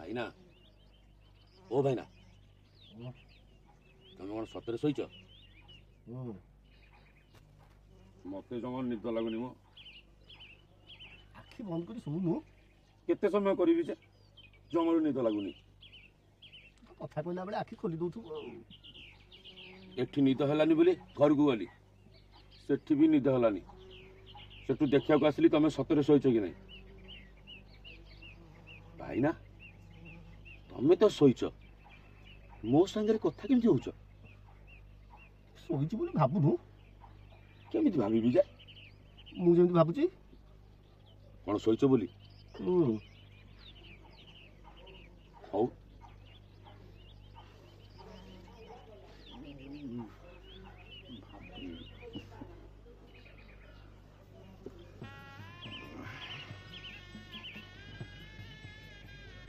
भाईना ओ भाईना तुम कौन सतरे शोच मत जमा निद लगुनि मो आखि बंद कर शुणु केते समय करी जमार निद लगुनि कथा कहला बेले आखि खोली दउथु एठी निद हलानी बोली घर को गली सेठी भी निद हलानी सेठू देखा को आसली तुम सतरे शोच कि नहीं भाईना तमें तो शोच मो संगे कथा केमती होउछ शोइछि बोली भाबुनु केमिति भाबिबि जे मु जेमति भाबुछि कोन शोइछ बोली हौ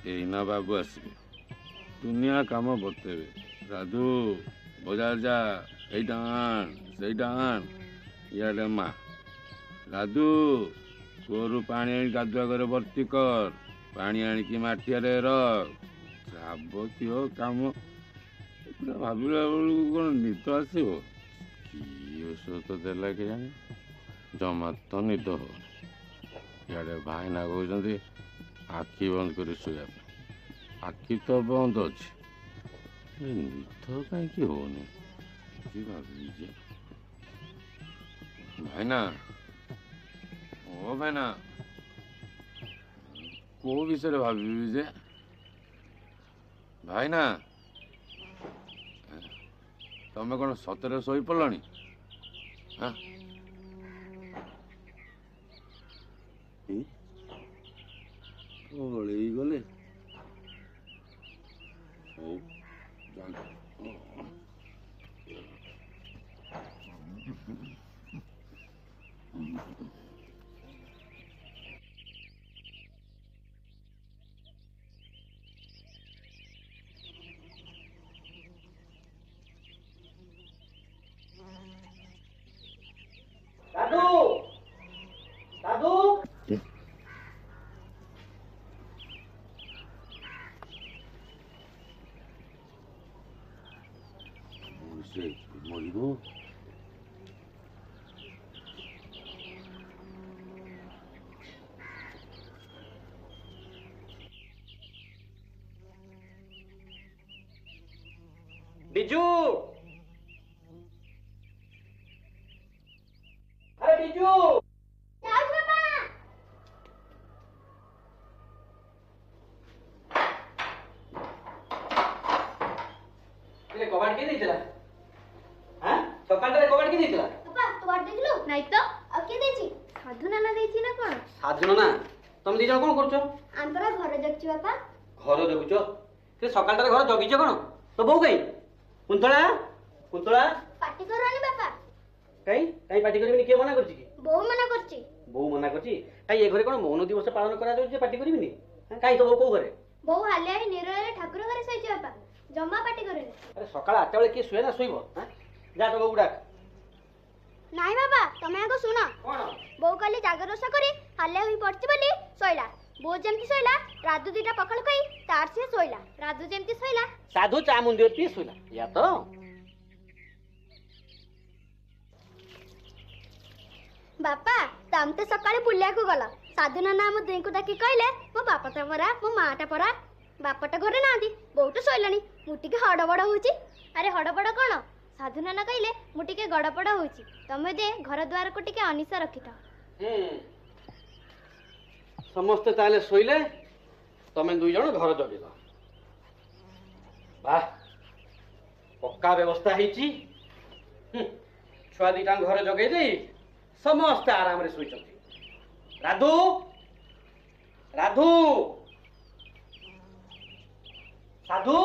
एना बाबू आसबे दुनिया काम बतेबे राधु बजार जा एइटा आन सेइटा आन इयाडे मा राधु कोरु पानी गाधुआ करे भर्ती कर पानी आनिकी माटियारे रख जाबतीय काम भाविला बेलू कौन निद आसब कि औषध देला के जाने जमा तो निद हो इे भाईना कहते आखि बंद कर शोया आखि तो बंद अच्छे निद कहीं होनी भाई भाईना ओ भाईना को विषय भावी जे भाईना तमें कौन सतरे शोई पड़लानी हाँ पलई गले हौ मरिबो बिजू अरे बिजू कबाड़ के नहीं हाँ सकाल कबाड़ के नहीं पापा तो बात देख लो नहीं तो अब के देची साधु नाना देची ना कोन साधु नाना तुम दी जण कोन करछो आंतरा घर जगची बापा घर जगुचो के सकाल घर जगिछो कोन तो बहू कई कुंतला कुंतला पार्टी करवानी बापा कई कई पार्टी करबिनी के मना करछि की बहु मना करची बहु मना करछि कई ए घरे कोन मौन दिवस पालन करा जाउ जे पार्टी करबिनी कई तो बहु को घरे बहु हालिया निरय ठाकुर घरे सहिची बापा जम्मा पार्टी करे अरे सकाळ 8 बेले के सुए ना सुइबो हां जा तो बहु डाक नाही बाबा तमे आगो सुना कोन बहु काली जागर रसा करी हालिया होई पड़ची बोली सोइला बहु जेमती सोइला राधु दीटा पकड़ कई तार से सोइला राधु जेमती सोइला साधु चा मुंदिर पी सोइला या तो बापा तमते सकाळे बुलिया को गला साधु नाना हम दुई को डाकी कहले मो बापाटा परा मो माटा परा बापाटा घरे नांदी बहुत सोइलानी मुटिके हड़बड़ होउची अरे हड़बड़ कोन साधु नाना कहले मुटिके गड़पड़ होउची तमे दे घर द्वार को टिके अनिसा रखिता समस्त ताले सोइले तमे दुई जण घर जगिलो वाह पक्का व्यवस्था हेची छुआ दीटा घर जगै दे समस्त आराम रे सोइचंती राधु राधु साधु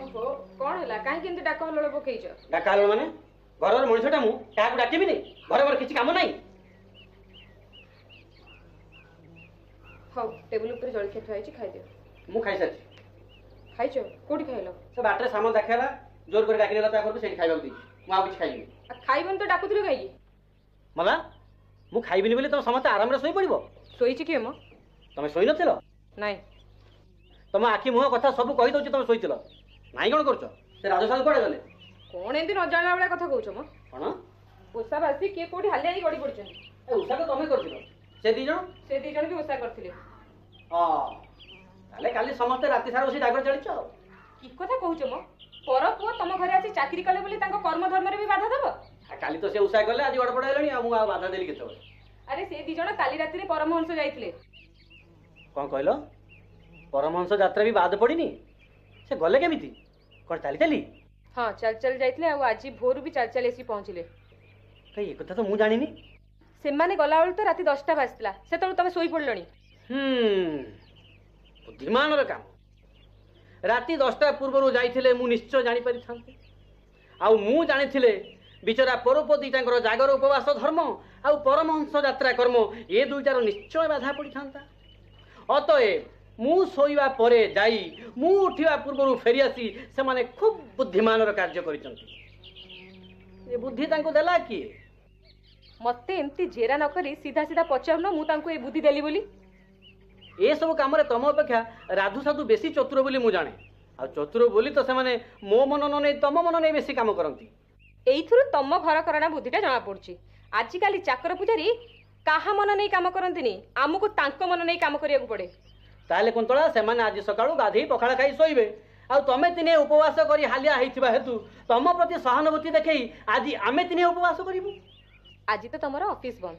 ओहो कौन है कहीं केंती डाक हल्ला पकईच डाका हल्ला माने घर मनुष्यटा मु क्या डाकबी नहीं घर मोर किसी काम नहीं हाँ टेबल ऊपर जलखिया थुआई खाई दियो मु खाई सारी खाइछ कोठी खाइलो से बाटरे सामान देखेला जोर कर डाकी नेला ता करबे सेठी खाइबा दी मु आ किछ खाइबी खाइबन तो डाकुथिलो काई मला मु खाइबिनी बोले तुम समस्त आराम रे सोई पड़िबो सोईछ के म ତମେ ଶୋଇନଥିଲ? ନାଇଁ। ତମ ଆଖି ମୁହଁ କଥା ସବୁ କହିଦଉଛି ତମେ ଶୋଇଥିଲ। ନାଇଁ କ'ଣ କରୁଛ? ସେ ରାଜୁ ସାଧୁ କୁଆଡ଼େ ଗଲେ? କ'ଣ ଏମିତି ନ ଜାଣିଲା ଭଳିଆ କଥା କହୁଛ ମ? କ'ଣ ଓଷା ବାସି କିଏ କୋଉଠି ହାଲିଆ ହେଇ ଗଡ଼ି ପଡ଼ିଛନ୍ତି? ଏ ଉଷା ତ ତମେ କରିଥିଲ। ସେ ଦି ଜଣ? ସେ ଦି ଜଣ ବି ଓଷା କରିଥିଲେ। ହଁ, ତାହେଲେ କାଲି ସମସ୍ତେ ରାତି ସାରା ବସି ଜାଗର ଚାଲିଛ ଆଉ। କି କଥା କହୁଛ ମ? ପର ପୁଅ ତମ ଘରେ ଆସି ଚାକିରି କଲେ ବୋଲି ତାଙ୍କ କର୍ମ ଧର୍ମରେ ବି ବାଧା ଦେବ? କାଲି ତ ସେ ଉଷା କଲେ, ଆଜି ଗଡ଼ପଡ଼ ହେଲେଣି, ଆଉ ମୁଁ ଆଉ ବାଧା ଦେଲି କେତେବେଳେ? ଆରେ ସେ ଦି ଜଣ କାଲି ରାତିରେ ପରମହଂସ ଯାଇଥିଲେ। କ'ଣ କହିଲ? ପରମହଂସ ଯାତ୍ରା ବି ବାଦ ପଡ଼ିନି? ସେ ଗଲେ କେମିତି? କ'ଣ ଚାଲି ଚାଲି? ହଁ, ଚାଲି ଚାଲି ଯାଇଥିଲେ, ଆଉ ଆଜି ଭୋରୁ ବି ଚାଲି ଚାଲି ଆସି ପହଞ୍ଚିଲେ। କାଇଁ ଏ କଥା ତ ମୁଁ ଜାଣିନି। ସେମାନେ ଗଲାବେଳକୁ ତ ରାତି 10ଟା ବାଜିଥିଲା, ସେତେବେଳକୁ ତମେ ଶୋଇପଡ଼ିଲଣି। ବୁଦ୍ଧିମାନର କାମ। ରାତି 10ଟା ପୂର୍ବରୁ ଯାଇଥିଲେ ମୁଁ ନିଶ୍ଚୟ ଜାଣିପାରିଥାନ୍ତି। ଆଉ ମୁଁ ଜାଣିଥିଲେ ବିଚରା ପରୋପ ଦିଟାଙ୍କର ଜାଗର ଉପବାସ ଧର୍ମ ଆଉ ପରମହଂସ ଯାତ୍ରା କର୍ମ ଏ ଦୁଇଟାର ନିଶ୍ଚୟ ବାଧା ପଡ଼ିଥାନ୍ତା। ଅତଏବ ମୁଁ ଶୋଇବା ପରେ ଯାଇ ମୁଁ ଉଠିବା ପୂର୍ବରୁ ଫେରିଆସି ସେମାନେ ଖୁବ୍ ବୁଦ୍ଧିମାନର କାର୍ଯ୍ୟ କରିଛନ୍ତି। ଏ ବୁଦ୍ଧି ତାଙ୍କୁ ଦେଲା କିଏ? ମତେ ଏମିତି ଜେରା ନ କରି ସିଧା ସିଧା ପଚାରୁନ ମୁଁ ତାଙ୍କୁ ଏ ବୁଦ୍ଧି ଦେଲି ବୋଲି। ଏସବୁ କାମରେ ତମ ଅପେକ୍ଷା ରାଧୁ ସାଧୁ ବେଶୀ ଚତୁର ବୋଲି ମୁଁ ଜାଣେ। ଆଉ ଚତୁର ବୋଲି ତ ସେମାନେ ମୋ ମନ ନ ନେଇ ତମ ମନ ନେଇ ବେଶୀ କାମ କରନ୍ତି। ଏଇଥିରୁ ତମ ଘର କରଣା ବୁଦ୍ଧିଟା ଜଣା ପଡୁଛି। ଆଜିକାଲି ଚାକର ପୂଜାରୀ କାହା ମନ ନେଇ କାମ କରନ୍ତିନି, ଆମକୁ ତାଙ୍କ ମନ ନେଇ କାମ କରିବାକୁ ପଡେ। ତାହେଲେ କୁନ୍ତଳା, ସେମାନେ ଆଜି ସକାଳୁ ଗାଧେଇ ପଖାଳ ଖାଇ ଶୋଇବେ, ଆଉ ତମେ ଦିନେ ଉପବାସ କରି ହାଲିଆ ହେଇଥିବା ହେତୁ ତମ ପ୍ରତି ସହାନୁଭୂତି ଦେଖେଇ ଆଜି ଆମେ ଦିନେ ଉପବାସ କରିବୁ। ଆଜି ତ ତମର ଅଫିସ ବନ୍ଦ,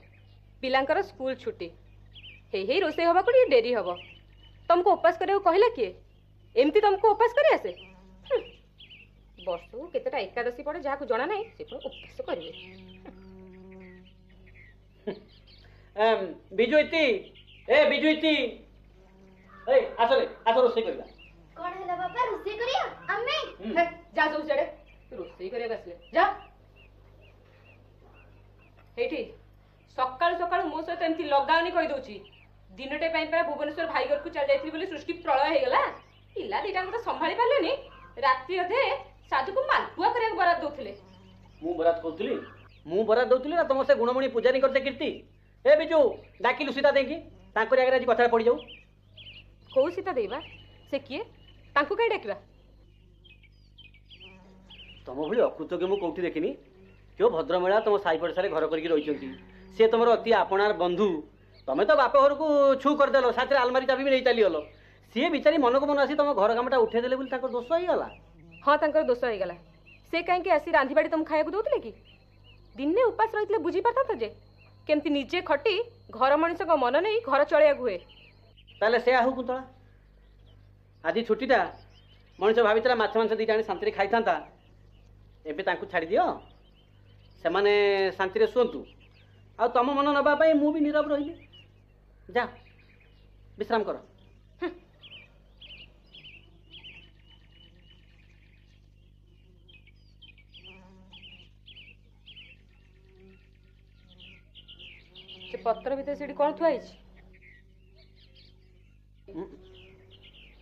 ପିଲାଙ୍କର ସ୍କୁଲ ଛୁଟି, ହେଇ ହେଇ ରୋଷେଇ ହବାକୁ ଟିକେ ଡେରି ହବ। ତମକୁ ଉପାସ କରିବାକୁ କହିଲା କିଏ? ଏମିତି ତମକୁ ଉପାସ କରି ଆସେ? ବର୍ଷକୁ କେତେଟା ଏକାଦଶୀ ପଡେ ଯାହାକୁ ଜଣା ନାହିଁ, ସେ ପୁଣି ଉପାସ କରିବେ। ବିଜୁ ଇତି, ଏ ବିଜୁ ଇତି, ଆସ ରୋଷେଇ କରିବା। କ'ଣ ହେଲା ବାପା? ରୋଷେଇ କରିବା ଆମେ? ଯା ସବୁ ସିଆଡେ, ରୋଷେଇ କରିବାକୁ ଆସିଲେ ଯା। ଏଇଠି ସକାଳୁ ସକାଳୁ ମୋ ସହିତ ଏମିତି ଲଗାଉନି କହିଦଉଛି। ଦିନଟେ ପାଇଁ ପୁରା ଭୁବନେଶ୍ୱର ଭାଇ ଘରକୁ ଚାଲି ଯାଇଥିଲି ବୋଲି ସୃଷ୍ଟି ପ୍ରଳୟ ହେଇଗଲା। ପିଲା ଦିଟାଙ୍କୁ ତ ସମ୍ଭାଳି ପାରିଲେନି, ରାତି ଅଧେ ସାଧୁକୁ ମାଲପୁଆ କରିବାକୁ ବରାଦ ଦଉଥିଲେ। ମୁଁ ବରାଦ କରୁଥିଲି? ମୁଁ ବରାଦ ଦଉଥିଲି ନା ତମ ସେ ଗୁଣମଣି ପୂଜାରୀଙ୍କର ସେ କୀର୍ତ୍ତି? ଏ ବିଜୁ, ଡାକିଲୁ ସୀତା ଦେଇକି, ତାଙ୍କରି ଆଗରେ ଆଜି କଥାରେ ପଡ଼ିଯାଉ। କୋଉ ସୀତା ଦେଇବା? ସେ କିଏ? ତାଙ୍କୁ କାହିଁ ଡାକିବା? ତମ ଭଳି ଅକୃତଜ୍ଞ ମୁଁ କୋଉଠି ଦେଖିନି। କେଉଁ ଭଦ୍ରମେଳା ତମ ସାହି ପଡ଼ିଶାରେ ଘର କରିକି ରହିଛନ୍ତି। ସେ ତମର ଅତି ଆପଣାର ବନ୍ଧୁ। ତମେ ତ ବାପ ଘରକୁ ଛୁ କରିଦେଲ, ସାଥିରେ ଆଲମାରି ଚାବି ବି ନେଇ ଚାଲିଗଲ। ସିଏ ବିଚାରି ମନକୁ ମନ ଆସି ତମ ଘର କାମଟା ଉଠେଇ ଦେଲେ ବୋଲି ତାଙ୍କର ଦୋଷ ହେଇଗଲା। ହଁ, ତାଙ୍କର ଦୋଷ ହେଇଗଲା। ସେ କାହିଁକି ଆସି ରାନ୍ଧିବାଡ଼ି ତମକୁ ଖାଇବାକୁ ଦଉଥିଲେ କି? ଦିନେ ଉପାସ ରହିଥିଲେ ବୁଝିପାରିଥାନ୍ତ ଯେ କେମିତି ନିଜେ ଖଟି ଘର ମଣିଷଙ୍କ ମନ ନେଇ ଘର ଚଳେଇବାକୁ ହୁଏ। ତାହେଲେ ସେ ଆହୁ କୁନ୍ତଳା, ଆଜି ଛୁଟିଟା, ମଣିଷ ଭାବିଥିଲା ମାଛ ମାଂସ ଦୁଇଟା ଆଣି ଶାନ୍ତିରେ ଖାଇଥାନ୍ତା। ଏବେ ତାଙ୍କୁ ଛାଡ଼ିଦିଅ, ସେମାନେ ଶାନ୍ତିରେ ଶୁଅନ୍ତୁ। ଆଉ ତମ ମନ ନେବା ପାଇଁ ମୁଁ ବି ନୀରବ ରହିଲି। ଯା ବିଶ୍ରାମ କର। ସେ ପତ୍ର ଭିତରେ ସେଠି କ'ଣ ଥୁଆ ହେଇଛି?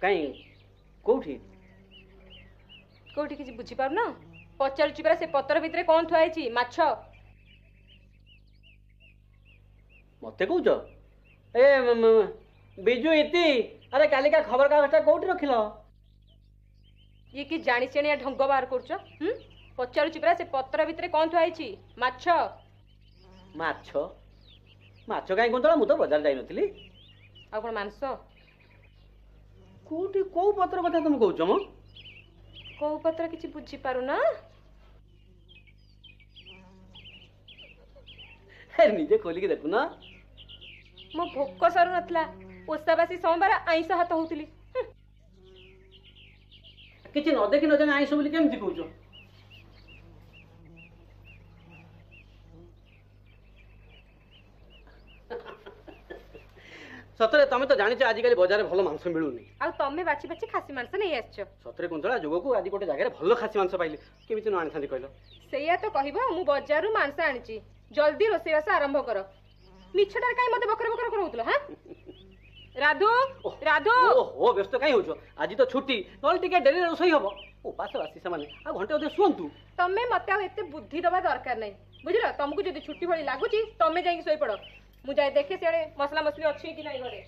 କାଇଁ କୋଉଠି? କୋଉଠି କିଛି ବୁଝିପାରୁନ? ପଚାରୁଛି ପରା, ସେ ପତ୍ର ଭିତରେ କ'ଣ ଥୁଆ ହେଇଛି? ମାଛ। ମତେ କହୁଛ? ଏ ବିଜୁ ଇତି, ଆରେ କାଲିକା ଖବରକାଗଜଟା କୋଉଠି ରଖିଲ? ଇଏ କି ଜାଣିଶେଣିଆ ଢଙ୍ଗ ବାହାର କରୁଛ? ପଚାରୁଛି ପରା, ସେ ପତ୍ର ଭିତରେ କ'ଣ ଥୁଆ ହେଇଛି? ମାଛ। ମାଛ? ମାଛ କାହିଁ କୁନ୍ତଳା, ମୁଁ ତ ବଜାର ଯାଇନଥିଲି। ଆଉ କ'ଣ ମାଂସ? କୋଉଠି କୋଉ ପତ୍ର କଥା ତମେ କହୁଛ ମ? କୋଉ ପତ୍ର କିଛି ବୁଝିପାରୁନ? ନିଜେ ଖୋଲିକି ଦେଖୁନ। ମୋ ଭୋକ ସରୁ ନଥିଲା, ଓଷାବାସୀ ସୋମବାର ଆଇଁଷ ହାତ ହଉଥିଲି। କିଛି ନ ଦେଖି ନ ଜାଣି ଆଇଁଷ ବୋଲି କେମିତି କହୁଛ? ସତରେ ତମେ ତ ଜାଣିଛ ଆଜିକାଲି ବଜାରରେ ଭଲ ମାଂସ ମିଳୁନି। ଆଉ ତମେ ବାଛି ବାଛି ଖାସି ମାଂସ ନେଇ ଆସିଛ। ସତରେ କୁନ୍ତଳା, ଯୋଗକୁ ଆଜି ଗୋଟେ ଜାଗାରେ ଭଲ ଖାସି ମାଂସ ପାଇଲି, କେମିତି ନ ଆଣିଥାନ୍ତି କହିଲ? ସେଇଆ ତ କହିବ, ମୁଁ ବଜାରରୁ ମାଂସ ଆଣିଛି। ଜଲ୍ଦି ରୋଷେଇବାସ ଆରମ୍ଭ କର। ମିଛଟାରେ କାହିଁ ମତେ ବକର ବକର କରଉଥିଲ? ରାଧୁ, ରାଧୁ। ଓହୋ, ବ୍ୟସ୍ତ କାହିଁ ହଉଛ? ଆଜି ତ ଛୁଟି, ନହେଲେ ଟିକେ ଡେରିରେ ରୋଷେଇ ହବ। ଉପାସ ବାସି ସେମାନେ, ଆଉ ଘଣ୍ଟେ ଅଧେ ଶୁଅନ୍ତୁ। ତମେ ମତେ ଆଉ ଏତେ ବୁଦ୍ଧି ଦବା ଦରକାର ନାହିଁ, ବୁଝିଲ? ତମକୁ ଯଦି ଛୁଟି ଭଳି ଲାଗୁଛି ତମେ ଯାଇକି ଶୋଇପଡ। ମୁଁ ଯାଇ ଦେଖେ ସିଆଡେ ମସଲା ମସଲି ଅଛି କି ନାହିଁ ଘରେ।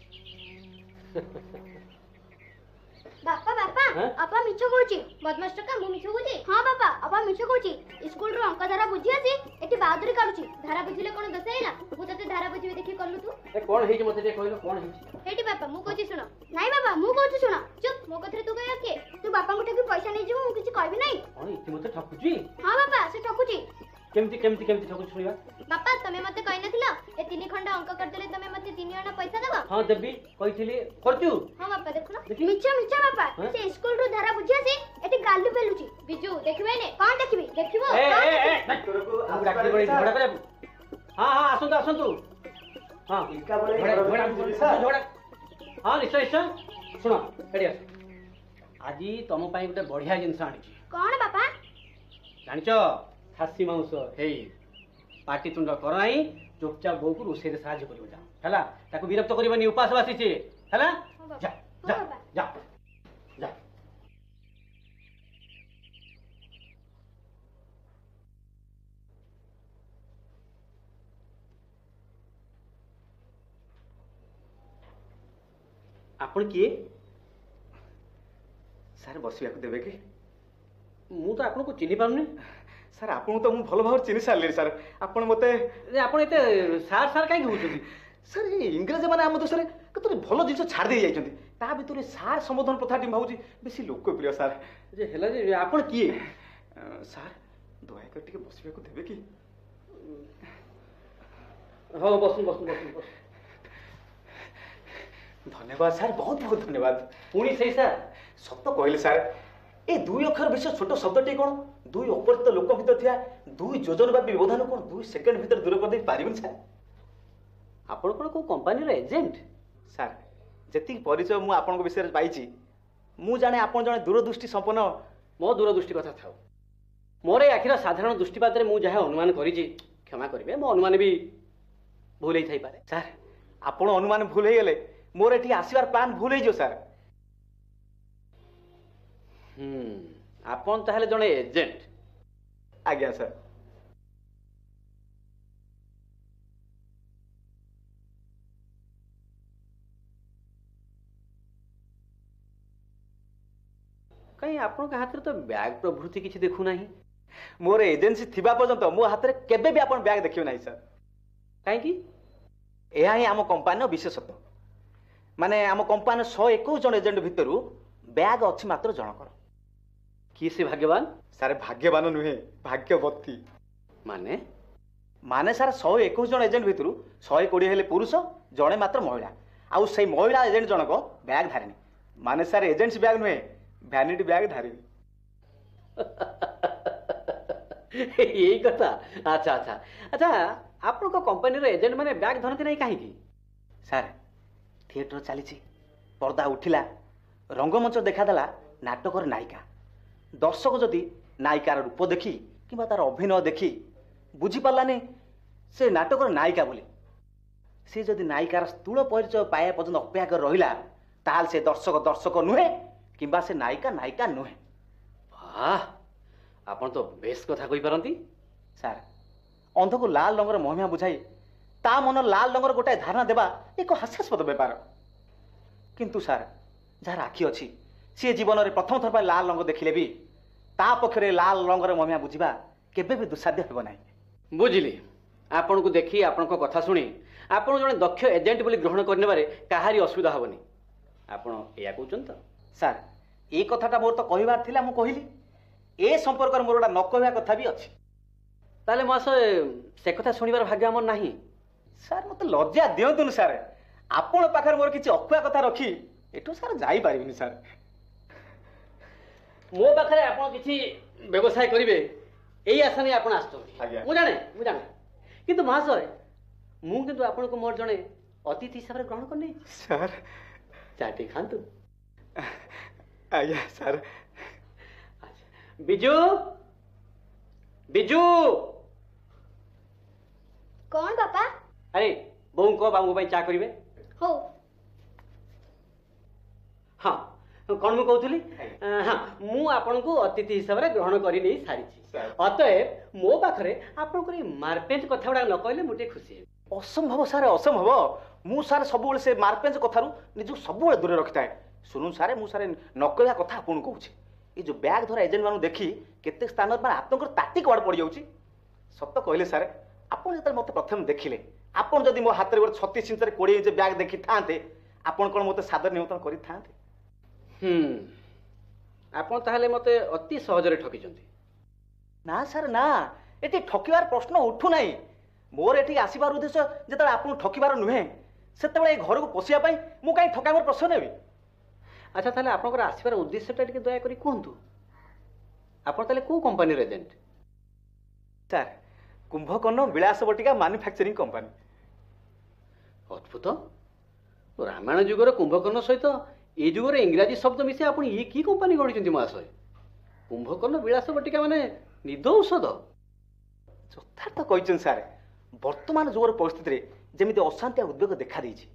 ବାପା ବାପା ଆପା ମିଛ କହୁଛି ବଦମାସ ଟକା ମୁଁ ମିଛ କହୁଛି ହଁ ବାପା ଆପା ମିଛ କହୁଛି ସ୍କୁଲରୁ ଅଙ୍କ ଧାରା ବୁଝି ଆସି ଏଠି ବାହାଦୁରୀ କାଢୁଛି ଧାରା ବୁଝିଲେ କଣ ଦୋଷ ହେଇଲା ମୁଁ ତତେ ଧାରା ବୁଝିବି ଦେଖି କଲୁ ତୁ କଣ ହେଇଛି ମତେ ଟିକେ କହିଲ କଣ ହେଇଛି ହେଇଟି ବାପା ମୁଁ କହୁଛି ଶୁଣ ନାଇଁ ବାବା ମୁଁ କହୁଛି ଶୁଣ ଚୁପ୍ ମୋ କଥାରେ ତୁ କହିବା କିଏ ତୁ ବାପାଙ୍କୁ ଠକି ପଇସା ନେଇଯିବୁ ମୁଁ କିଛି କହିବି ନାହିଁ କଣ ଇତି ମତେ ଠକୁଛି ହଁ ବାପା ସେ ଠକୁଛି କେମିତି କେମିତି କେମିତି ଠକୁଛି ଶୁଣିବା ବାପା ତମେ ମତେ କହିନଥିଲ ଏ 3 ଖଣ୍ଡ ଅଙ୍କ କରିଦେଲେ ତମେ ମତେ 3 ଅଣା ପଇସା ଦେବ ହଁ ଦେବି କହିଥିଲି କରୁଛୁ ହଁ ବାପା ଦେଖୁନ ମିଛ ମିଛ ବାପା ସେ ସ୍କୁଲରୁ ଧାରା ବୁଝି ଆସି ଏଠି ଗାଲୁ ପେଲୁଛି ବିଜୁ ଦେଖିବେନି କଣ ଦେଖିବି ଦେଖିବ ହଁ ହଁ ଆସନ୍ତୁ ଆସନ୍ତୁ ହଁ ହଁ ନିଶ୍ଚୟ ନିଶ୍ଚୟ ଶୁଣ ଏଠି ଆସ ଆଜି ତମ ପାଇଁ ଗୋଟେ ବଢିଆ ଜିନିଷ ଆଣିଛି କଣ ବାପା ଜାଣିଛ ଖାସି ମାଂସ ହେଇ ପାଟିତୁଣ୍ଡ କର ନାହିଁ ଚୁପଚାପ ବୋଉକୁ ରୋଷେଇରେ ସାହାଯ୍ୟ କରିବ ଯା ହେଲା ତାକୁ ବିରକ୍ତ କରିବନି ଉପାସ ବାସିଛି ହେଲା ଯା ଯା ଯା ଯା ଆପଣ କିଏ ସାର୍ ବସିବାକୁ ଦେବେ କି ମୁଁ ତ ଆପଣଙ୍କୁ ଚିହ୍ନି ପାରୁନି ସାର୍ ଆପଣଙ୍କୁ ତ ମୁଁ ଭଲ ଭାବରେ ଚିହ୍ନି ସାରିଲିଣି ସାର୍ ଆପଣ ମତେ ଆପଣ ଏତେ ସାର୍ ସାର୍ କାହିଁକି ହଉଛନ୍ତି ସାର୍ ଏଇ ଇଂରେଜ ମାନେ ଆମ ଦେଶରେ କେତେ ଭଲ ଜିନିଷ ଛାଡ଼ି ଦେଇ ଯାଇଛନ୍ତି ତା ଭିତରେ ସାର୍ ସମ୍ବୋଧନ ପ୍ରଥାଟି ମୁଁ ଭାବୁଛି ବେଶୀ ଲୋକପ୍ରିୟ ସାର୍ ଯେ ହେଲା ଯେ ଆପଣ କିଏ ସାର୍ ଦୟାକରି ଟିକେ ବସିବାକୁ ଦେବେ କି ହଉ ବସନ୍ତୁ ବସନ୍ତୁ ବସନ୍ତୁ ବସନ୍ତୁ ଧନ୍ୟବାଦ ସାର୍ ବହୁତ ବହୁତ ଧନ୍ୟବାଦ ପୁଣି ସେଇ ସାର୍ ସତ କହିଲେ ସାର୍ ଏ 2 ଅକ୍ଷର ବିଷୟ ଛୋଟ ଶବ୍ଦଟି କଣ 2 ଅପରିଚିତ ଲୋକ ଭିତରେ ଥିବା 2 ଯୋଜନ ବ୍ୟାପୀ ବ୍ୟବଧାନ କଣ 2 ସେକେଣ୍ଡ ଭିତରେ ଦୂର କରିଦେଇ ପାରିବେନି ସାର୍ ଆପଣ କଣ କୋଉ କମ୍ପାନୀର ଏଜେଣ୍ଟ ସାର୍ ଯେତିକି ପରିଚୟ ମୁଁ ଆପଣଙ୍କ ବିଷୟରେ ପାଇଛି ମୁଁ ଜାଣେ ଆପଣ ଜଣେ ଦୂରଦୃଷ୍ଟି ସମ୍ପନ୍ନ ମୋ ଦୂରଦୃଷ୍ଟି କଥା ଥାଉ ମୋର ଏ ଆଖିର ସାଧାରଣ ଦୃଷ୍ଟିପାତରେ ମୁଁ ଯାହା ଅନୁମାନ କରିଛି କ୍ଷମା କରିବେ ମୋ ଅନୁମାନ ବି ଭୁଲ ହେଇଥାଇପାରେ ସାର୍ ଆପଣ ଅନୁମାନ ଭୁଲ ହେଇଗଲେ ମୋର ଏଠି ଆସିବାର ପ୍ଲାନ୍ ଭୁଲ ହେଇଯିବ ସାର୍ ଆପଣ ତାହେଲେ ଜଣେ ଏଜେଣ୍ଟ ଆଜ୍ଞା ସାର୍ କାହିଁ ଆପଣଙ୍କ ହାତରେ ତ ବ୍ୟାଗ୍ ପ୍ରଭୃତି କିଛି ଦେଖୁନାହିଁ ମୋର ଏଜେନ୍ସି ଥିବା ପର୍ଯ୍ୟନ୍ତ ମୋ ହାତରେ କେବେ ବି ଆପଣ ବ୍ୟାଗ୍ ଦେଖିବେ ନାହିଁ ସାର୍ କାହିଁକି ଏହା ହିଁ ଆମ କମ୍ପାନୀର ବିଶେଷତ୍ୱ ମାନେ ଆମ କମ୍ପାନୀର 121 ଜଣ ଏଜେଣ୍ଟ ଭିତରୁ ବ୍ୟାଗ୍ ଅଛି ମାତ୍ର ଜଣଙ୍କର କିଏ ସେ ଭାଗ୍ୟବାନ ସାର୍ ଭାଗ୍ୟବାନ ନୁହେଁ ଭାଗ୍ୟବତୀ ମାନେ ମାନେ ସାର୍ 121 ଜଣ ଏଜେଣ୍ଟ ଭିତରୁ 120 ହେଲେ ପୁରୁଷ ଜଣେ ମାତ୍ର ମହିଳା ଆଉ ସେଇ ମହିଳା ଏଜେଣ୍ଟ ଜଣକ ବ୍ୟାଗ୍ ଧାରିନି ମାନେ ସାର୍ ଏଜେନ୍ସି ବ୍ୟାଗ୍ ନୁହେଁ ଭ୍ୟାନିଟି ବ୍ୟାଗ୍ ଧାରିନି ଏଇ କଥା ଆଚ୍ଛା ଆଚ୍ଛା ଆଚ୍ଛା ଆପଣଙ୍କ କମ୍ପାନୀର ଏଜେଣ୍ଟ ମାନେ ବ୍ୟାଗ୍ ଧରନ୍ତି ନାହିଁ କାହିଁକି ସାର୍ थिएटर चली पर्दा उठिला रंगमंच देखादेला नाटकर नायिका दर्शक जदि नायिकार रूप देखी कि तार अभिनय देखी बुझीपारानी से नाटकर नायिका बोली सी जदि नायिकार स्थूल परिचय पाया पर्यंत अपेक्षा कर रहा ताल से दर्शक दर्शक नुहे कि से नायिका नायिका नुहे वाह आपण तो बेस कथा कहि पारंती सार अंध को लाल रंगर महिमा बुझाई ता मन लाल रंगर गोटाए धारणा देवा एक हास्यास्पद बेपार किंतु सार जार आखि अच्छी सी जीवन में प्रथम थर पर लाल रंग देखिले भी ता पक्षरे लाल रंगर महिमा बुझा केबे भी दुस्साध्य हेबो नाही बुझिली आपण को देखी आपण को कथा सुनी आपण जने दक्ष एजेंट बोली ग्रहण करने बारे काहारी असुविधा हेबोनी आपण एया कहउचन त सार ए कथाटा मोर तो कहिबार थिला मु कहिली ए संपर्क मोर गोटा न कहवा कथा भी अछि ताले मास से कथा सुनिबार भाग्य हमर नाही सार मत लज्जा दियंतुन सार आपण पाखर मोर किछि अखुआ कथा रखी एठो सार जाई पारिबिनी सार मो पाखरे आपण किछि व्यवसाय करिवे एई आशा नै आपण आस्तोनी मु जाने किंतु महाशय मु किंतु आपण को मोर जने अतिथि हिसाब रे ग्रहण करने सर चाटी खांतु आया सर बिजू बिजू कौन पापा अरे बहु को बाबू भाई चा करिवे हो हाँ कौन मु कहूली हाँ मु आपण को अतिथि हिसाब रे ग्रहण करि नै सारी छी अतएव मो पाखरे आपण को मारपेंच कथा गुडा न कहले मुटे खुशी ଅସମ୍ଭବ ସାର୍ ଅସମ୍ଭବ। ମୁଁ ସାର୍ ସବୁବେଳେ ସେ ମାର୍ପେଞ୍ଜ କଥାରୁ ନିଜକୁ ସବୁବେଳେ ଦୂରରେ ରଖିଥାଏ। ଶୁଣୁନ୍ ସାର୍, ମୁଁ ସାର୍ ନ କହିବା କଥା ଆପଣଙ୍କୁ କହୁଛି। ଏ ଯେଉଁ ବ୍ୟାଗ୍ ଧରା ଏଜେଣ୍ଟ ମାନଙ୍କୁ ଦେଖି କେତେ ସ୍ଥାନରେ ମାନେ ଆପଣଙ୍କର ତାଟି କୁଆଡ଼େ ପଡ଼ିଯାଉଛି। ସତ କହିଲେ ସାର୍, ଆପଣ ଯେତେବେଳେ ମୋତେ ପ୍ରଥମେ ଦେଖିଲେ, ଆପଣ ଯଦି ମୋ ହାତରେ ଗୋଟେ 36 ଇଞ୍ଚରେ 20 ଇଞ୍ଚ ବ୍ୟାଗ୍ ଦେଖିଥାନ୍ତେ, ଆପଣ କ'ଣ ମୋତେ ସାଦର ନିମନ୍ତ୍ରଣ କରିଥାନ୍ତେ? ଆପଣ ତାହେଲେ ମୋତେ ଅତି ସହଜରେ ଠକିଛନ୍ତି। ନା ସାର୍ ନା, ଏଠି ଠକିବାର ପ୍ରଶ୍ନ ଉଠୁନାହିଁ। ମୋର ଏଠିକି ଆସିବାର ଉଦ୍ଦେଶ୍ୟ ଯେତେବେଳେ ଆପଣଙ୍କୁ ଠକିବାର ନୁହେଁ, ସେତେବେଳେ ଏ ଘରକୁ ପଶିବା ପାଇଁ ମୁଁ କାହିଁ ଠକାମିର ପ୍ରଶ୍ନ ନେବି? ଆଚ୍ଛା, ତାହେଲେ ଆପଣଙ୍କର ଆସିବାର ଉଦ୍ଦେଶ୍ୟଟା ଟିକେ ଦୟାକରି କୁହନ୍ତୁ। ଆପଣ ତାହେଲେ କେଉଁ କମ୍ପାନୀର ଏଜେଣ୍ଟ? ସାର୍, କୁମ୍ଭକର୍ଣ୍ଣ ବିଳାସ ବଟିକା ମାନୁଫ୍ୟାକ୍ଚରିଂ କମ୍ପାନୀ। ଅଦ୍ଭୁତ! ରାମାୟଣ ଯୁଗର କୁମ୍ଭକର୍ଣ୍ଣ ସହିତ এই ଯୁଗରେ ଇଂରାଜୀ ଶବ୍ଦ ମିଶି ଆପଣ ଇଏ କି କମ୍ପାନୀ ଗଢ଼ିଛନ୍ତି ମହାଶୟ? କୁମ୍ଭକର୍ଣ୍ଣ ବିଳାସ ବଟିକା ମାନେ ନିଦ ଔଷଧ? ଯଥାର୍ଥ କହିଛନ୍ତି ସାର୍। ବର୍ତ୍ତମାନ ଯୁଗର ପରିସ୍ଥିତିରେ ଯେମିତି ଅଶାନ୍ତି ଆଉ ଉଦ୍ବେଗ ଦେଖାଦେଇଛି,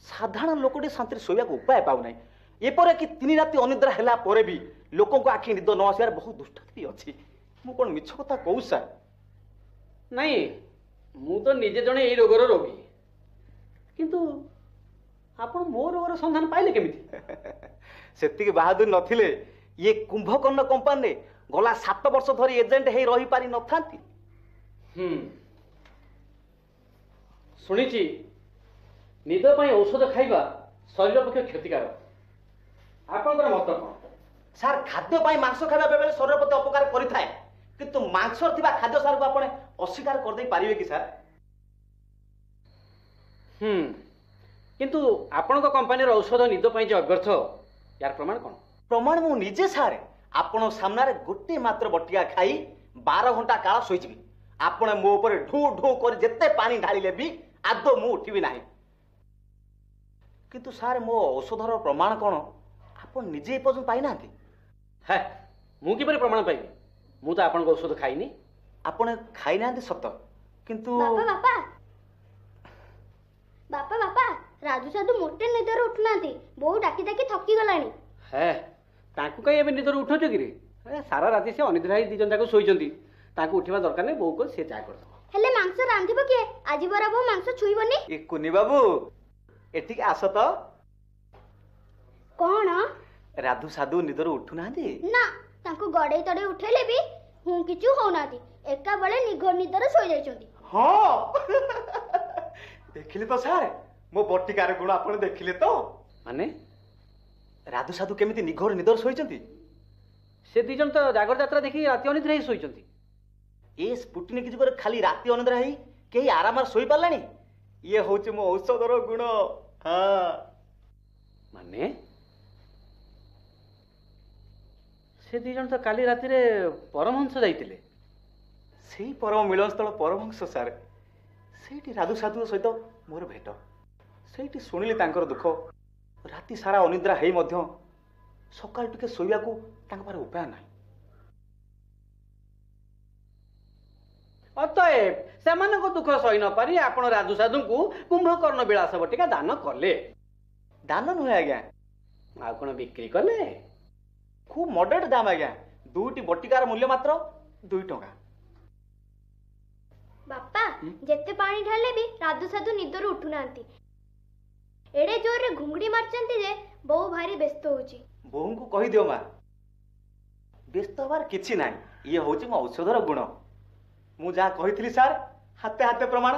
ସାଧାରଣ ଲୋକଟି ଶାନ୍ତିରେ ଶୋଇବାକୁ ଉପାୟ ପାଉନାହିଁ। ଏପରିକି 3 ରାତି ଅନିଦ୍ରା ହେଲା ପରେ ବି ଲୋକଙ୍କ ଆଖି ନିଦ ନ ଆସିବାର ବହୁତ ଦୁଷ୍ଟାନ୍ତି ଅଛି। ମୁଁ କ'ଣ ମିଛ କଥା କହୁଛି ସାର୍? ନାଇଁ, ମୁଁ ତ ନିଜେ ଜଣେ ଏଇ ରୋଗର ରୋଗୀ, କିନ୍ତୁ ଆପଣ ମୋ ରୋଗର ସନ୍ଧାନ ପାଇଲେ କେମିତି? ସେତିକି ବାହାଦୁର ନଥିଲେ ଇଏ କୁମ୍ଭକର୍ଣ୍ଣ କମ୍ପାନୀରେ ଗଲା 7 ବର୍ଷ ଧରି ଏଜେଣ୍ଟ ହେଇ ରହିପାରି ନଥାନ୍ତି। ଶୁଣିଛି ନିଦ ପାଇଁ ଔଷଧ ଖାଇବା ଶରୀର ପକ୍ଷେ କ୍ଷତିକାରକ। ଆପଣଙ୍କର ମତ କ'ଣ? ସାର୍, ଖାଦ୍ୟ ପାଇଁ ମାଂସ ଖାଇବା ବେଳେ ଶରୀର ପ୍ରତି ଅପକାର କରିଥାଏ, କିନ୍ତୁ ମାଂସରେ ଥିବା ଖାଦ୍ୟ ସାରକୁ ଆପଣ ଅସ୍ୱୀକାର କରିଦେଇ ପାରିବେ କି ସାର୍? କିନ୍ତୁ ଆପଣଙ୍କ କମ୍ପାନୀର ଔଷଧ ନିଦ ପାଇଁ ଯେ ଅବ୍ୟର୍ଥ, ୟାର ପ୍ରମାଣ କ'ଣ? ପ୍ରମାଣ ମୁଁ ନିଜେ ସାର୍। ଆପଣଙ୍କ ସାମ୍ନାରେ ଗୋଟେ ମାତ୍ର ବଟିକା ଖାଇ 12 ଘଣ୍ଟା କାଳ ଶୋଇଯିବି। ଆପଣ ମୋ ଉପରେ ଢୁ ଢୁ କରି ଯେତେ ପାଣି ଢାଳିଲେ ବି ଆଦୌ ମୁଁ ଉଠିବି ନାହିଁ। କିନ୍ତୁ ସାର୍, ମୋ ଔଷଧର ପ୍ରମାଣ କ'ଣ ଆପଣ ନିଜେ ଏ ପର୍ଯ୍ୟନ୍ତ ପାଇନାହାନ୍ତି? ହେ, ମୁଁ କିପରି ପ୍ରମାଣ ପାଇବି? ମୁଁ ତ ଆପଣଙ୍କ ଔଷଧ ଖାଇନି। ଆପଣ ଖାଇନାହାନ୍ତି ସତ, କିନ୍ତୁ ବାପା ରାଜୁ ସାଧୁ ମୋଟେ ନିଦରୁ ଉଠୁନାହାନ୍ତି। ବୋଉ ଡାକି ଡାକି ଥକି ଗଲାଣି। ହେ, ତାଙ୍କୁ କାହିଁ ଏବେ ନିଦରୁ ଉଠଉଛ କିରେ? ସାରା ରାତି ସେ ଅନିଦ୍ରା ହେଇ 2 ଜଣ ଯାକ ଶୋଇଛନ୍ତି। ତାଙ୍କୁ ଉଠିବା ଦରକାର ନାହିଁ। ବୋଉ କହ, ସେ ଚା କରିଦେବ। ହେଲେ ମାଂସ ରାନ୍ଧିବ କିଏ? ଆଜି ପରା ବୋଉ ମାଂସ ଛୁଇଁବନି। ଏ କୁନି ବାବୁ, ଏଠିକି ଆସ ତ। କ'ଣ? ରାଧୁ ସାଧୁ ନିଦରୁ ଉଠୁନାହାନ୍ତି? ନା, ତାଙ୍କୁ ଗଡେଇ ତଡେଇ ଉଠେଇଲେ ବି ହୁଁ କିଛି ହଉନାହାନ୍ତି। ଏକା ବେଳେ ନିଘୋଡ଼ ନିଦରେ ଶୋଇଯାଇଛନ୍ତି। ହଁ, ଦେଖିଲେ ତ ସାର୍, ମୋ ବଟିକାର ଗୁଣ ଆପଣ ଦେଖିଲେ ତ? ମାନେ ରାଧୁ ସାଧୁ କେମିତି ନିଘୋଡ଼ ନିଦରେ ଶୋଇଛନ୍ତି? ସେ 2 ଜଣ ତ ଜାଗର ଯାତ୍ରା ଦେଖି ରାତି ଅନିଦ୍ରା ହେଇ ଶୋଇଛନ୍ତି। ଏ ସ୍ପୁଟନିକ ଯୁଗରେ ଖାଲି ରାତି ଅନିଦ୍ରା ହେଇ କେହି ଆରାମରେ ଶୋଇପାରିଲାଣି? ଇଏ ହଉଛି ମୋ ଔଷଧର ଗୁଣ। ହଁ, ମାନେ ସେ 2 ଜଣ ତ କାଲି ରାତିରେ ପରମହଂସ ଯାଇଥିଲେ। ସେଇ ପରମ ମିଳନସ୍ଥଳ ପରମହଂସ ସାର୍। ସେଇଠି ରାଧୁ ସାଧୁଙ୍କ ସହିତ ମୋର ଭେଟ। ସେଇଠି ଶୁଣିଲି ତାଙ୍କର ଦୁଃଖ। ରାତି ସାରା ଅନିଦ୍ରା ହେଇ ମଧ୍ୟ ସକାଳୁ ଟିକେ ଶୋଇବାକୁ ତାଙ୍କ ପାଖରେ ଉପାୟ ନାହିଁ। ଅତଏବ ସେମାନଙ୍କ ଦୁଃଖ ସହି ନ ପାରି ଆପଣ ରାଜୁ ସାଧୁଙ୍କୁ କୁମ୍ଭକର୍ଣ୍ଣ ବିଳାସ ବଟିକା ଦାନ କଲେ। ଦାନ ନୁହେଁ ଆଜ୍ଞା, ଆଉ କ'ଣ ବିକ୍ରି କଲେ? ଖୁବ୍ ମଡେରେଟ୍ ଦାମ ଆଜ୍ଞା। 2ଟି ବଟିକାର ମୂଲ୍ୟ ମାତ୍ର 2 ଟଙ୍କା। ବାପା, ଯେତେ ପାଣି ଢାଳିଲେ ବି ରାଧୁ ସାଧୁ ନିଦରୁ ଉଠୁନାହାନ୍ତି। ଏଡେ ଜୋରରେ ଘୁଙ୍ଗୁଡି ମାରିଛନ୍ତି ଯେ ବୋଉ ଭାରି ବ୍ୟସ୍ତ ହଉଛି। ବୋଉଙ୍କୁ କହିଦିଅ ମା, ବ୍ୟସ୍ତ ହବାର କିଛି ନାହିଁ। ଇଏ ହଉଛି ମୋ ଔଷଧର ଗୁଣ। ମୁଁ ଯାହା କହିଥିଲି ସାର୍, ହାତେ ହାତେ ପ୍ରମାଣ।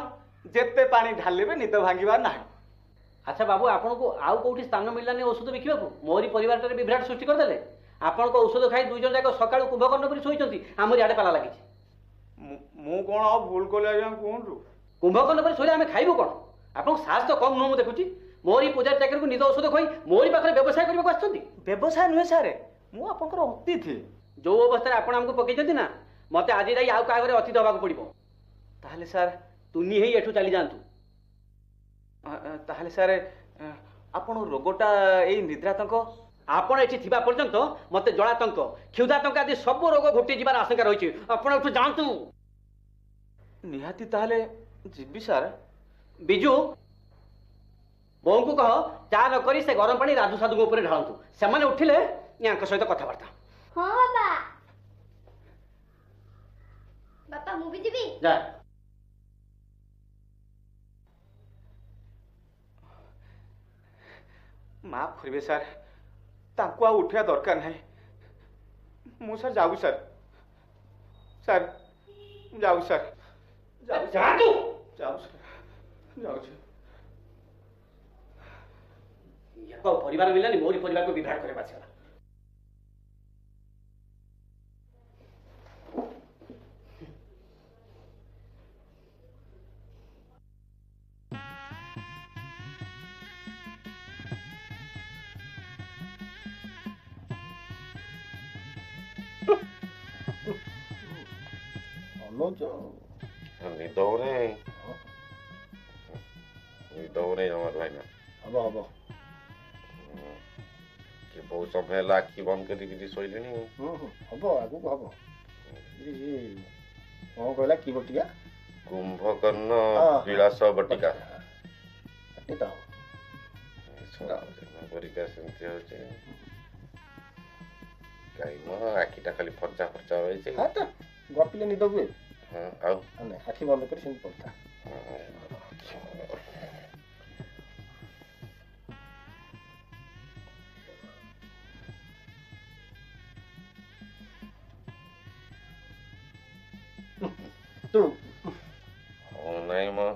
ଯେତେ ପାଣି ଢାଳିଲେ ବି ନିଦ ଭାଙ୍ଗିବାର ନାହିଁ। ଆଚ୍ଛା ବାବୁ, ଆପଣଙ୍କୁ ଆଉ କୋଉଠି ସ୍ଥାନ ମିଳିଲାନି ଔଷଧ ବିକିବାକୁ? ମୋରି ପରିବାରଟାରେ ବିଭ୍ରାଟ ସୃଷ୍ଟି କରିଦେଲେ। ଆପଣଙ୍କ ଔଷଧ ଖାଇ 2 ଜଣ ଯାକ ସକାଳୁ କୁମ୍ଭକର୍ଣ୍ଣ ପରି ଶୋଇଛନ୍ତି। ଆମର ଇଆଡ଼େ ପାଲା ଲାଗିଛି। ମୁଁ କ'ଣ ଆଉ ଭୁଲ କଲି ଆଜ୍ଞା କୁହନ୍ତୁ? କୁମ୍ଭକର୍ଣ୍ଣ ପରି ଶୋଇଲେ ଆମେ ଖାଇବୁ କ'ଣ? ଆପଣଙ୍କ ସାହସ ତ କମ୍ ନୁହଁ। ମୁଁ ଦେଖୁଛି ମୋରି ପୂଜାରୀ ଚାକିରିକୁ ନିଦ ଔଷଧ ଖୋଇ ମୋରି ପାଖରେ ବ୍ୟବସାୟ କରିବାକୁ ଆସିଛନ୍ତି। ବ୍ୟବସାୟ ନୁହେଁ ସାର୍, ମୁଁ ଆପଣଙ୍କର ଅତିଥି। ଯୋଉ ଅବସ୍ଥାରେ ଆପଣ ଆମକୁ ପକେଇଛନ୍ତି ନା, ମତେ ଆଜି ଯାଇ ଆଉ କାହା ଘରେ ଅତିଥି ହେବାକୁ ପଡ଼ିବ। ତାହେଲେ ସାର୍, ତୁନି ହେଇ ଏଠୁ ଚାଲି ଯାଆନ୍ତୁ। ତାହେଲେ ସାର୍, ଆପଣ ରୋଗଟା ଏଇ ନିଦ୍ରାତଙ୍କ? ଆପଣ ଏଠି ଥିବା ପର୍ଯ୍ୟନ୍ତ ମତେ ଜଳାତଙ୍କ, କ୍ଷୁଧାତଙ୍କ ଆଦି ସବୁ ରୋଗ ଘୋଟି ଯିବାର ଆଶଙ୍କା ରହିଛି। ଆପଣ ଏଠୁ ଯାଆନ୍ତୁ। ନିହାତି ତାହେଲେ ଯିବି ସାର୍। ବିଜୁ, ବୋଉଙ୍କୁ କହ ଚା ନ କରି ସେ ଗରମ ପାଣି ରାଜୁ ସାଧୁଙ୍କ ଉପରେ ଢାଳନ୍ତୁ। ସେମାନେ ଉଠିଲେ ୟାଙ୍କ ସହିତ କଥାବାର୍ତ୍ତା। ହଁ ବାପା, ମୁଁ ବି ଯିବି। ଯା। माफ करिवे सर ताको आ उठिया दरकार नाही मु सर जाऊ सर सर जाऊ सर जाऊ जा तू जाऊ सर जाऊ सर याको परिवार मिलानी मोरी परिवार को विभाग करे बाछला ଅନଉଛ ନିଦରେ ଜମାର ଭାଇନା ହବ ହବ କି ବହୁତ ସମୟ ହେଲା ଆଖି ବନ୍ଦ କରିକିରି ଶୋଇଲେଣି ହବ ଆଗକୁ ହବ କ'ଣ କହିଲା କି ବଟିକା କୁମ୍ଭକର୍ଣ୍ଣ ବିଳାସ ବଟିକା ଏଟା ପରିକା ସେମିତି ହଉଛି କାହିଁ ମୋ ଆଖିଟା ଖାଲି ଫର୍ଚା ଫର୍ଚା ରହିଛି ଗପିଲେ ନିଦ ହୁଏ ଆଉ ଆଖି ବନ୍ଦ କରି ସେମିତି ପଡିଥା ତୁ ହଉ ନାଇଁ ମୋ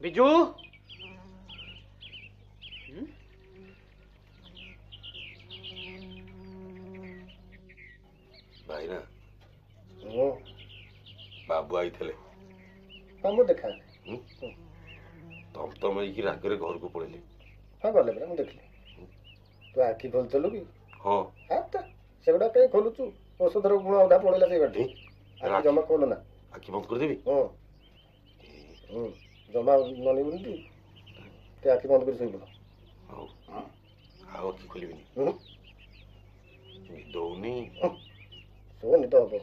बिजू ଭାଇନା ବାବୁ ଆଇଥିଲେ ମୁଁ ଦେଖା ତମ ହେଇକି ରାଗରେ ଘରକୁ ପଳେଇଲି ହଁ ଗଲେ ପରା ମୁଁ ଦେଖିଲି ତୁ ଆଖି ଖୋଲୁଥିଲୁ କି ହଁ ସେଗୁଡା କାହିଁ ଖୋଲୁଛୁ ଔଷଧର ଗୁଣ ଅଧା ପଳେଇଲା ସେଇ ବାଟେ ଆଖି ଜମା ଖୋଲ ନା ଆଖି ବନ୍ଦ କରିଦେବି ଜମା ନନିବୁନି ତୁ ତେ ଆଖି ବନ୍ଦ କରି ଶୋଇପଡ଼ ହଉ ଆଉ ଆଖି ଖୋଲିବିନି ନିଦ ହଉନି ଶୋ ନିଦ ହବ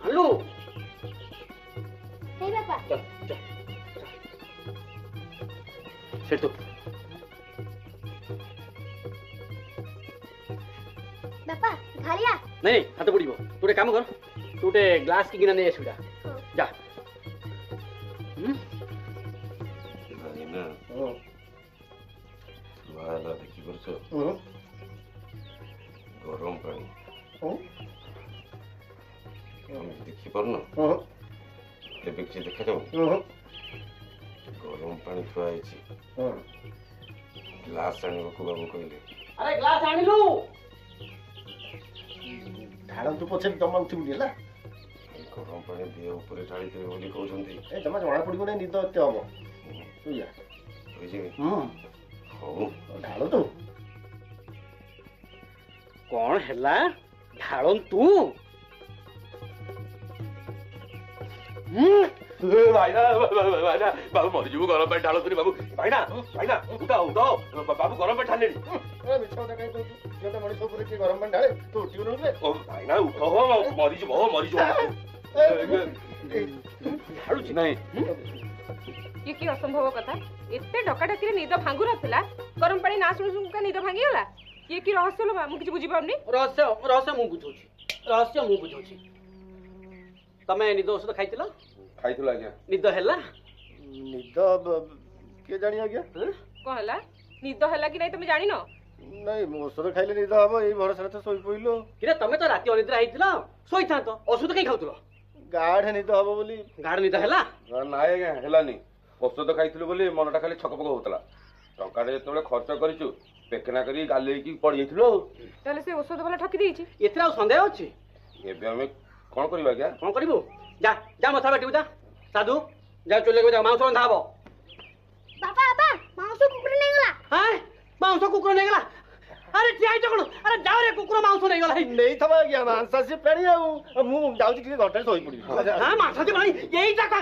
ଆଲୁ ହେଇ ବାପା ସେଠୁ ବାପା ଢାଳିଆ ନାଇଁ ହାତ ପଡ଼ିବ ତୁ ଗୋଟେ କାମ କର ତୁ ଗୋଟେ ଗ୍ଲାସ୍ କିନା ନେଇ ଆସିବୁ ଯା ଭାଇନା ଛୁଆ ହେଲା ଦେଖିପାରୁଛ ଗରମ ପାଣି ଦେଖିପାରୁନ ଏବେ କିଛି ଦେଖାଯାଉ ଗରମ ପାଣି ଥୁଆ ହେଇଛି ଗ୍ଲାସ୍ ଆଣିବାକୁ ବାବୁ କହିଲେ ଆରେ ଗ୍ଲାସ୍ ଆଣିଲୁ ଢାଳନ୍ତୁ ପଛରେ ଜମା ଉଠିବୁନି ହେଲା ଗରମ ପାଣି ଦେହ ଉପରେ ଢାଳିଦେବେ ବୋଲି କହୁଛନ୍ତି ଏ ଜମା ଜଣା ପଡିବ ନାହିଁ ନିଦ ଏତେ ହବ ଶୋଇଆ ଶୋଇଯିବି ହଉ ଢାଳନ୍ତୁ କଣ ହେଲା ଢାଳନ୍ତୁ ବାବୁ ମରିଯିବୁ ଗରମ ପାଣି ଢାଳନ୍ତୁନି ବାବୁ ଭାଇନା ଭାଇନା ଉଠ ବାବୁ ଗରମ ପାଣି ଢାଳିଲେଣି ମିଛ କଥା କାହିଁ କହୁଛୁ ଝିଅଟା ମଣିଷ ଉପରେ କିଏ ଗରମ ପାଣି ଢାଳେ ତୁ ଉଠିବୁନୁ ଭାଇନା ଉଠ ମରିଯିବ ଢାଳୁଛି ନାଇଁ ये की असंभव कथा एते डकाडकी निद भांगु नथिला गरम पानी ना सुनु सुनु का निद भांगी गला ये की रहस्य लो मु किछ बुझी पाउनी रहस्य मु बुझौछि तमे निद औषध खाइतिलो आज्ञा निद हैला निद किए जानी आज्ञा कहला निद हैला कि नहीं तुम जानि न नहीं औषध खाइले निद हबो एई भरोसा से सोई पइलो किरे तमे तो राति अनिद्रा हैतिलो सोइथा तो औषध कहीं खाउतिलो गाढ़ निद हबो बोली गाढ़ निद हैला ना आज्ञा हेलानी औषध खाइथिलु बोली मनटा खाली छकपक होतला टंकाटे जेतबेले खर्च करिचु पेकना करी गालेकी पड़ी जाइथिलो ताले से औषध वाला ठकी देछि एथरा संदेह अछि एबे हमें कोन करबा क्या कोन करबो जा जा मथा बाटिबु जा साधु जा चले जा मांस रंधा हबो बापा बापा मांस कुकुर नै गला हाय मांस कुकुर नै गला अरे ठिया तो कौन अरे जाओ रे कुकुर मांस नहीं गला नहीं थबा आज्ञा मांसासी प्राणी आ मु जाउची कि घरटे सोई पड़ी हां मांसासी प्राणी यही तक